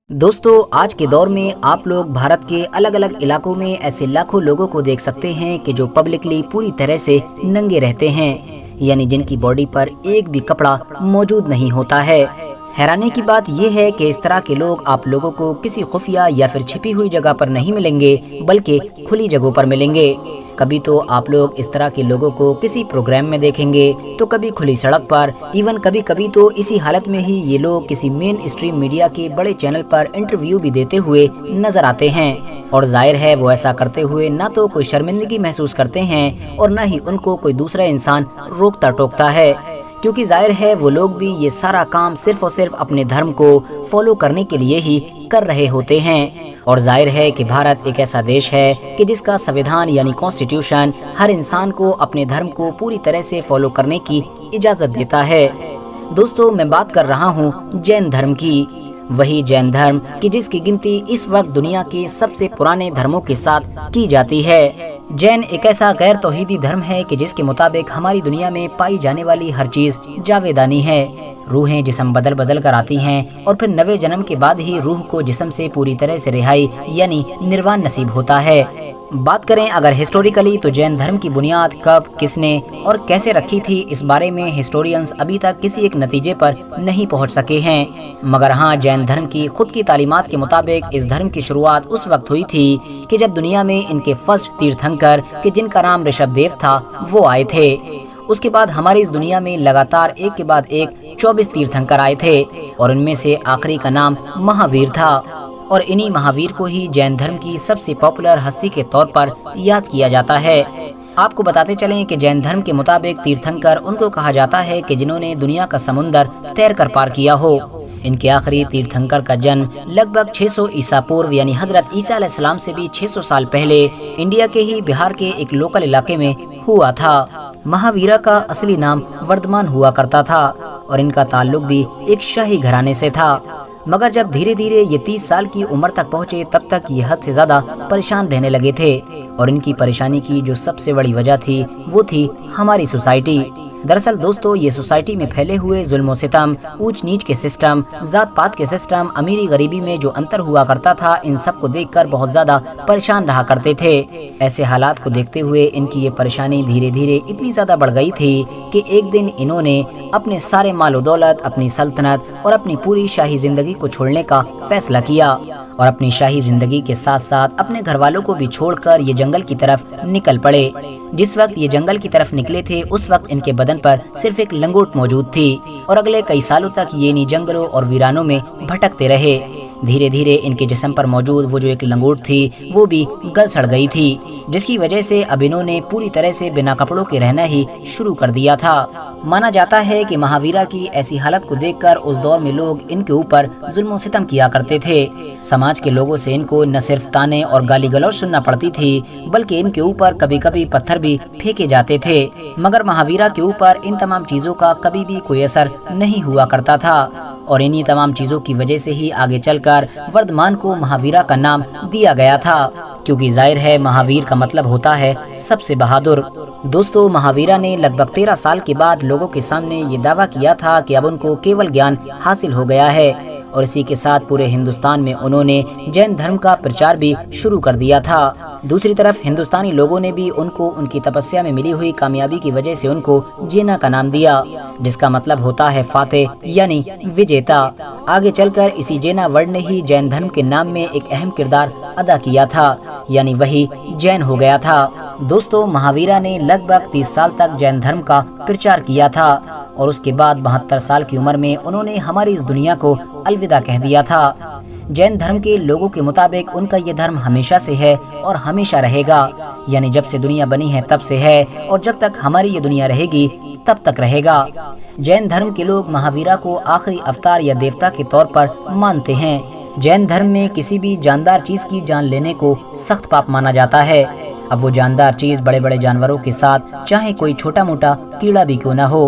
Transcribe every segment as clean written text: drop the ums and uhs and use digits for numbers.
दोस्तों, आज के दौर में आप लोग भारत के अलग अलग इलाकों में ऐसे लाखों लोगों को देख सकते हैं कि जो पब्लिकली पूरी तरह से नंगे रहते हैं, यानी जिनकी बॉडी पर एक भी कपड़ा मौजूद नहीं होता है। हैरानी की बात यह है कि इस तरह के लोग आप लोगों को किसी खुफिया या फिर छिपी हुई जगह पर नहीं मिलेंगे, बल्कि खुली जगहों पर मिलेंगे। कभी तो आप लोग इस तरह के लोगों को किसी प्रोग्राम में देखेंगे, तो कभी खुली सड़क पर, इवन कभी कभी तो इसी हालत में ही ये लोग किसी मेन स्ट्रीम मीडिया के बड़े चैनल पर इंटरव्यू भी देते हुए नजर आते हैं। और जाहिर है वो ऐसा करते हुए ना तो कोई शर्मिंदगी महसूस करते हैं और ना ही उनको कोई दूसरा इंसान रोकता टोकता है, क्योंकि जाहिर है वो लोग भी ये सारा काम सिर्फ और सिर्फ अपने धर्म को फॉलो करने के लिए ही कर रहे होते हैं। और जाहिर है कि भारत एक ऐसा देश है कि जिसका संविधान यानी कॉन्स्टिट्यूशन हर इंसान को अपने धर्म को पूरी तरह से फॉलो करने की इजाज़त देता है। दोस्तों, मैं बात कर रहा हूँ जैन धर्म की, वही जैन धर्म कि जिसकी गिनती इस वक्त दुनिया के सबसे पुराने धर्मों के साथ की जाती है। जैन एक ऐसा गैर तौहीदी धर्म है कि जिसके मुताबिक हमारी दुनिया में पाई जाने वाली हर चीज जावेदानी है। रूहें जिस्म बदल बदल कर आती हैं और फिर नवे जन्म के बाद ही रूह को जिस्म से पूरी तरह से रिहाई यानी निर्वाण नसीब होता है। बात करें अगर हिस्टोरिकली, तो जैन धर्म की बुनियाद कब, किसने और कैसे रखी थी, इस बारे में हिस्टोरियंस अभी तक किसी एक नतीजे पर नहीं पहुंच सके हैं। मगर हाँ, जैन धर्म की खुद की तालीमात के मुताबिक इस धर्म की शुरुआत उस वक्त हुई थी कि जब दुनिया में इनके फर्स्ट तीर्थंकर कि जिनका नाम ऋषभदेव था वो आए थे। उसके बाद हमारी इस दुनिया में लगातार एक के बाद एक 24 तीर्थंकर आए थे और उनमें से आखिरी का नाम महावीर था। और इन्हीं महावीर को ही जैन धर्म की सबसे पॉपुलर हस्ती के तौर पर याद किया जाता है। आपको बताते चलें कि जैन धर्म के मुताबिक तीर्थंकर उनको कहा जाता है कि जिन्होंने दुनिया का समुंदर तैर कर पार किया हो। इनके आखिरी तीर्थंकर का जन्म लगभग 600 ईसा पूर्व यानी हजरत ईसा अलैहिस्सलाम से भी 600 साल पहले इंडिया के ही बिहार के एक लोकल इलाके में हुआ था। महावीरा का असली नाम वर्धमान हुआ करता था और इनका ताल्लुक भी एक शाही घराने से था। मगर जब धीरे धीरे ये 30 साल की उम्र तक पहुँचे, तब तक ये हद से ज्यादा परेशान रहने लगे थे। और इनकी परेशानी की जो सबसे बड़ी वजह थी वो थी हमारी सोसाइटी। दरअसल दोस्तों, ये सोसाइटी में फैले हुए जुल्म सितम, ऊंच नीच के सिस्टम, जात पात के सिस्टम, अमीरी गरीबी में जो अंतर हुआ करता था, इन सब को देखकर बहुत ज्यादा परेशान रहा करते थे। ऐसे हालात को देखते हुए इनकी ये परेशानी धीरे धीरे इतनी ज्यादा बढ़ गई थी कि एक दिन इन्होंने अपने सारे मालो दौलत, अपनी सल्तनत और अपनी पूरी शाही जिंदगी को छोड़ने का फैसला किया और अपनी शाही जिंदगी के साथ साथ अपने घर वालों को भी छोड़कर ये जंगल की तरफ निकल पड़े। जिस वक्त ये जंगल की तरफ निकले थे, उस वक्त इनके बदन पर सिर्फ एक लंगोट मौजूद थी और अगले कई सालों तक ये इन्हीं जंगलों और वीरानों में भटकते रहे। धीरे धीरे इनके जिस्म पर मौजूद वो जो एक लंगोट थी वो भी गल सड़ गई थी, जिसकी वजह से अब इन्होंने पूरी तरह से बिना कपड़ों के रहना ही शुरू कर दिया था। माना जाता है कि महावीरा की ऐसी हालत को देखकर उस दौर में लोग इनके ऊपर जुल्म सितम किया करते थे। समाज के लोगों से इनको न सिर्फ ताने और गाली गलौज सुनना पड़ती थी, बल्कि इनके ऊपर कभी कभी पत्थर भी फेंके जाते थे। मगर महावीरा के ऊपर इन तमाम चीजों का कभी भी कोई असर नहीं हुआ करता था और इन्हीं तमाम चीजों की वजह से ही आगे चलकर वर्धमान को महावीरा का नाम दिया गया था, क्योंकि जाहिर है महावीर का मतलब होता है सबसे बहादुर। दोस्तों, महावीरा ने लगभग 13 साल के बाद लोगों के सामने ये दावा किया था कि अब उनको केवल ज्ञान हासिल हो गया है और इसी के साथ पूरे हिंदुस्तान में उन्होंने जैन धर्म का प्रचार भी शुरू कर दिया था। दूसरी तरफ हिंदुस्तानी लोगों ने भी उनको उनकी तपस्या में मिली हुई कामयाबी की वजह से उनको जेना का नाम दिया, जिसका मतलब होता है फातेह यानी विजेता। आगे चलकर इसी जेना वर्ड ने ही जैन धर्म के नाम में एक अहम किरदार अदा किया था, यानी वही जैन हो गया था। दोस्तों, महावीरा ने लगभग 30 साल तक जैन धर्म का प्रचार किया था और उसके बाद 72 साल की उम्र में उन्होंने हमारी इस दुनिया को अलविदा कह दिया था। जैन धर्म के लोगों के मुताबिक उनका ये धर्म हमेशा से है और हमेशा रहेगा, यानी जब से दुनिया बनी है तब से है और जब तक हमारी ये दुनिया रहेगी तब तक रहेगा। जैन धर्म के लोग महावीरा को आखिरी अवतार या देवता के तौर पर मानते हैं। जैन धर्म में किसी भी जानदार चीज की जान लेने को सख्त पाप माना जाता है। अब वो जानदार चीज बड़े बड़े जानवरों के साथ चाहे कोई छोटा मोटा कीड़ा भी क्यों न हो।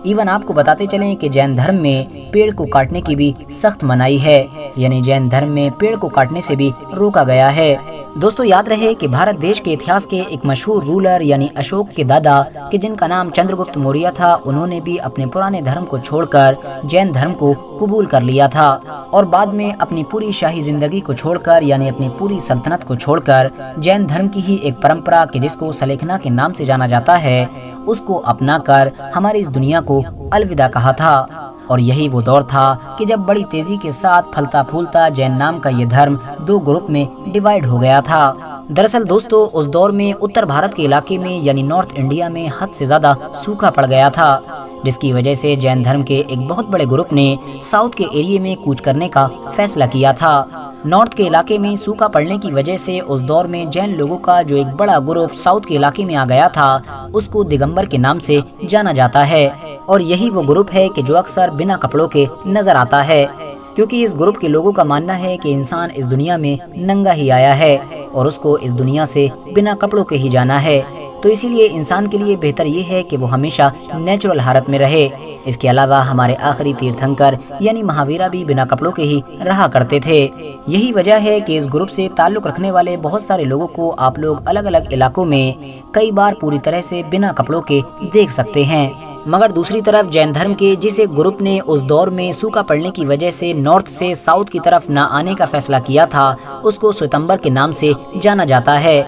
ایون آپ کو بتاتے چلیں کہ جین دھرم میں پیڑ کو کاٹنے کی بھی سخت منائی ہے، یعنی جین دھرم میں پیڑ کو کاٹنے سے بھی روکا گیا ہے۔ دوستو یاد رہے کہ بھارت دیش کے اتہاس کے ایک مشہور رولر یعنی اشوک کے دادا کہ جن کا نام چندر گپت موریہ تھا، انہوں نے بھی اپنے پرانے دھرم کو چھوڑ کر جین دھرم کو قبول کر لیا تھا، اور بعد میں اپنی پوری شاہی زندگی کو چھوڑ کر یعنی اپنی پوری سلطنت کو چھوڑ کر جین دھرم کی ہی ایک پرمپرا کہ جس کو سلیکھنا کے نام سے جانا جاتا ہے اس کو اپنا کر ہماری اس دنیا کو الوداع کہا تھا۔ اور یہی وہ دور تھا کہ جب بڑی تیزی کے ساتھ پھلتا پھولتا جین نام کا یہ دھرم دو گروپ میں ڈیوائیڈ ہو گیا تھا۔ دراصل دوستو اس دور میں اتر بھارت کے علاقے میں یعنی نارتھ انڈیا میں حد سے زیادہ سوکھا پڑ گیا تھا، جس کی وجہ سے جین دھرم کے ایک بہت بڑے گروپ نے ساؤتھ کے ایریے میں کوچ کرنے کا فیصلہ کیا تھا۔ نارتھ کے علاقے میں سوکھا پڑنے کی وجہ سے اس دور میں جین لوگوں کا جو ایک بڑا گروپ ساؤتھ کے علاقے میں آ گیا تھا اس کو دگمبر کے نام سے جانا جاتا ہے، اور یہی وہ گروپ ہے کہ جو اکثر بنا کپڑوں کے نظر آتا ہے، کیونکہ اس گروپ کے لوگوں کا ماننا ہے کہ انسان اس دنیا میں ننگا ہی آیا ہے اور اس کو اس دنیا سے بنا کپڑوں کے ہی جانا ہے، تو اسی لیے انسان کے لیے بہتر یہ ہے کہ وہ ہمیشہ نیچرل حالت میں رہے۔ اس کے علاوہ ہمارے آخری تیرتھنکر یعنی مہاویرا بھی بنا کپڑوں کے ہی رہا کرتے تھے۔ یہی وجہ ہے کہ اس گروپ سے تعلق رکھنے والے بہت سارے لوگوں کو آپ لوگ الگ الگ علاقوں میں کئی بار پوری طرح سے بنا کپڑوں کے دیکھ سکتے ہیں۔ مگر دوسری طرف جین دھرم کے جس ایک گروپ نے اس دور میں سوکھا پڑنے کی وجہ سے نارتھ سے ساؤتھ کی طرف نہ آنے کا فیصلہ کیا تھا اس کو ستمبر کے نام سے جانا جاتا ہے۔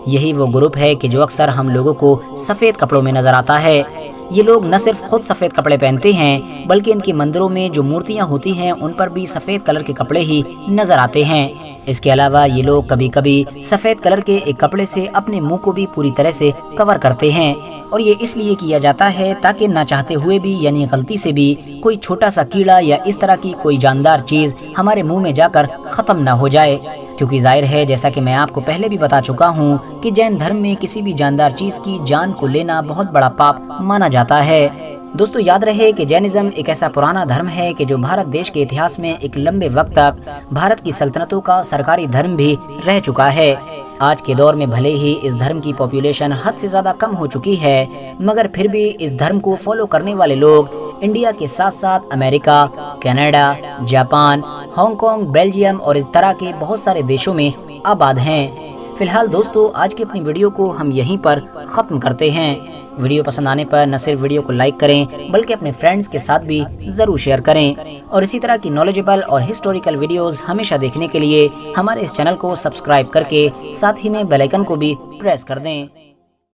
یہی وہ گروپ ہے کہ جو اکثر ہم لوگوں کو سفید کپڑوں میں نظر آتا ہے۔ یہ لوگ نہ صرف خود سفید کپڑے پہنتے ہیں بلکہ ان کے مندروں میں جو مورتیاں ہوتی ہیں ان پر بھی سفید کلر کے کپڑے ہی نظر آتے ہیں۔ اس کے علاوہ یہ لوگ کبھی کبھی سفید کلر کے ایک کپڑے سے اپنے منہ کو بھی پوری طرح سے کور کرتے ہیں، اور یہ اس لیے کیا جاتا ہے تاکہ نہ چاہتے ہوئے بھی یعنی غلطی سے بھی کوئی چھوٹا سا کیڑا یا اس طرح کی کوئی جاندار چیز ہمارے منہ میں جا کر ختم نہ ہو جائے، کیونکہ ظاہر ہے جیسا کہ میں آپ کو پہلے بھی بتا چکا ہوں کہ جین دھرم میں کسی بھی جاندار چیز کی جان کو لینا بہت بڑا پاپ مانا جاتا ہے۔ دوستو یاد رہے کہ جینزم ایک ایسا پرانا دھرم ہے کہ جو بھارت دیش کے اتہاس میں ایک لمبے وقت تک بھارت کی سلطنتوں کا سرکاری دھرم بھی رہ چکا ہے۔ آج کے دور میں بھلے ہی اس دھرم کی پاپولیشن حد سے زیادہ کم ہو چکی ہے، مگر پھر بھی اس دھرم کو فالو کرنے والے لوگ انڈیا کے ساتھ ساتھ امریکہ، Canada, Japan, Hong Kong, Belgium اور اس طرح کے بہت سارے دیشوں میں آباد ہیں۔ فی الحال دوستو آج کی اپنی ویڈیو کو ہم یہیں پر ختم کرتے ہیں۔ ویڈیو پسند آنے پر نہ صرف ویڈیو کو لائک کریں بلکہ اپنے فرینڈز کے ساتھ بھی ضرور شیئر کریں، اور اسی طرح کی نالجبل اور ہسٹوریکل ویڈیوز ہمیشہ دیکھنے کے لیے ہمارے اس چینل کو سبسکرائب کر کے ساتھ ہی میں بیل آئیکن کو بھی پریس کر دیں۔